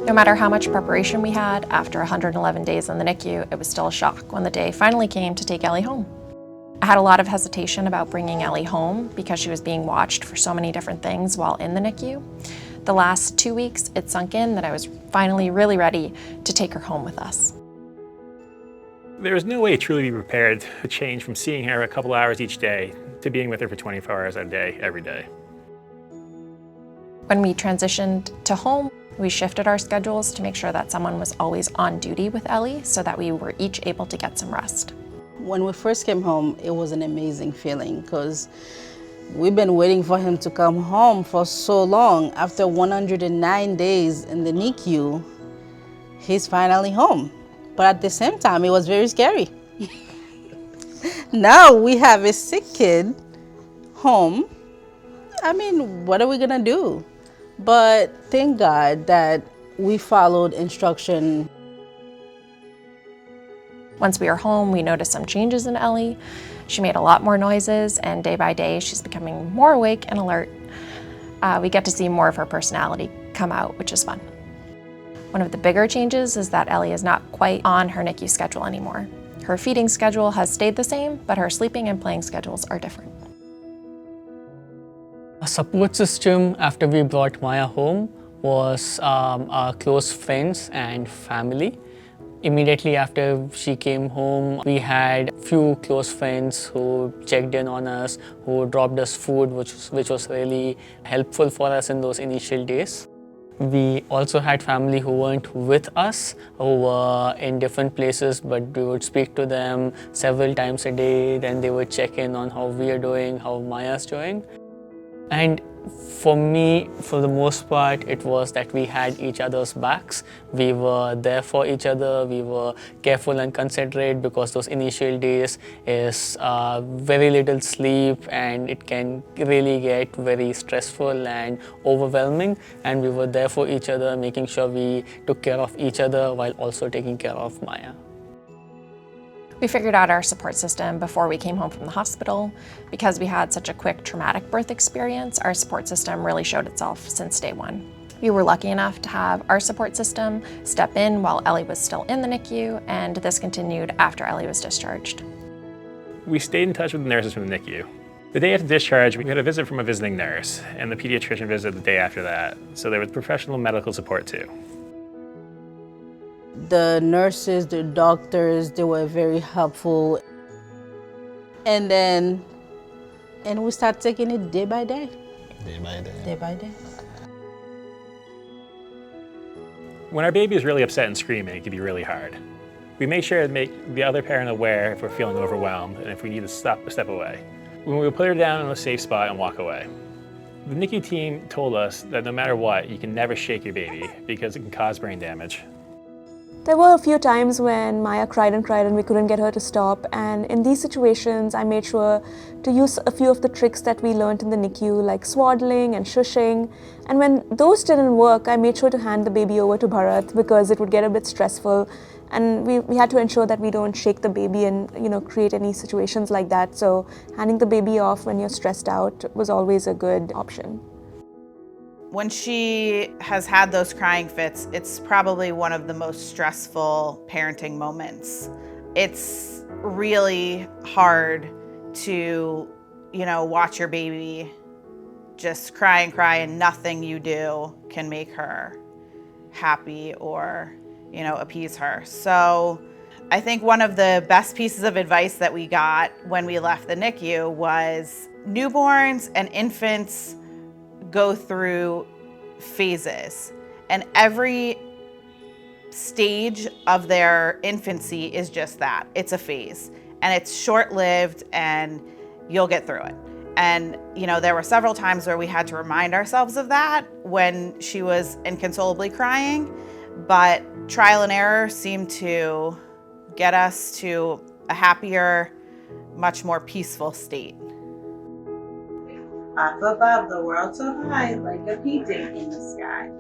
No matter how much preparation we had, after 111 days in the NICU, it was still a shock when the day finally came to take Ellie home. I had a lot of hesitation about bringing Ellie home because she was being watched for so many different things while in the NICU. The last 2 weeks, it sunk in that I was finally really ready to take her home with us. There was no way to truly be prepared to change from seeing her a couple hours each day to being with her for 24 hours a day, every day. When we transitioned to home, we shifted our schedules to make sure that someone was always on duty with Ellie so that we were each able to get some rest. When we first came home, it was an amazing feeling because we've been waiting for him to come home for so long. After 109 days in the NICU, he's finally home. But at the same time, it was very scary. Now we have a sick kid home. I mean, what are we gonna do? But thank God that we followed instruction. Once we were home, we noticed some changes in Ellie. She made a lot more noises, and day by day, she's becoming more awake and alert. We get to see more of her personality come out, which is fun. One of the bigger changes is that Ellie is not quite on her NICU schedule anymore. Her feeding schedule has stayed the same, but her sleeping and playing schedules are different. A support system after we brought Maya home was our close friends and family. Immediately after she came home, we had few close friends who checked in on us, who dropped us food, which was really helpful for us in those initial days. We also had family who weren't with us, who were in different places, but we would speak to them several times a day. Then they would check in on how we are doing, how Maya's doing. And for me, for the most part, it was that we had each other's backs. We were there for each other. We were careful and considerate because those initial days is very little sleep and it can really get very stressful and overwhelming. And we were there for each other, making sure we took care of each other while also taking care of Maya. We figured out our support system before we came home from the hospital. Because we had such a quick traumatic birth experience, our support system really showed itself since day one. We were lucky enough to have our support system step in while Ellie was still in the NICU, and this continued after Ellie was discharged. We stayed in touch with the nurses from the NICU. The day after discharge, we had a visit from a visiting nurse, and the pediatrician visited the day after that, so there was professional medical support too. The nurses, the doctors, they were very helpful. And we start taking it day by day. Day by day. Day by day. When our baby is really upset and screaming, it can be really hard. We make sure to make the other parent aware if we're feeling overwhelmed and if we need to step away. When we put her down in a safe spot and walk away. The NICU team told us that no matter what, you can never shake your baby because it can cause brain damage. There were a few times when Maya cried and we couldn't get her to stop, and in these situations I made sure to use a few of the tricks that we learned in the NICU, like swaddling and shushing. And when those didn't work, I made sure to hand the baby over to Bharat because it would get a bit stressful, and we had to ensure that we don't shake the baby and create any situations like that. So handing the baby off when you're stressed out was always a good option. When she has had those crying fits, it's probably one of the most stressful parenting moments. It's really hard to, watch your baby just cry and nothing you do can make her happy or, appease her. So I think one of the best pieces of advice that we got when we left the NICU was newborns and infants go through phases, and every stage of their infancy is just that. It's a phase, and it's short-lived, and you'll get through it. And there were several times where we had to remind ourselves of that when she was inconsolably crying, but trial and error seemed to get us to a happier, much more peaceful state. Up above, the world so high, like a painting in the sky.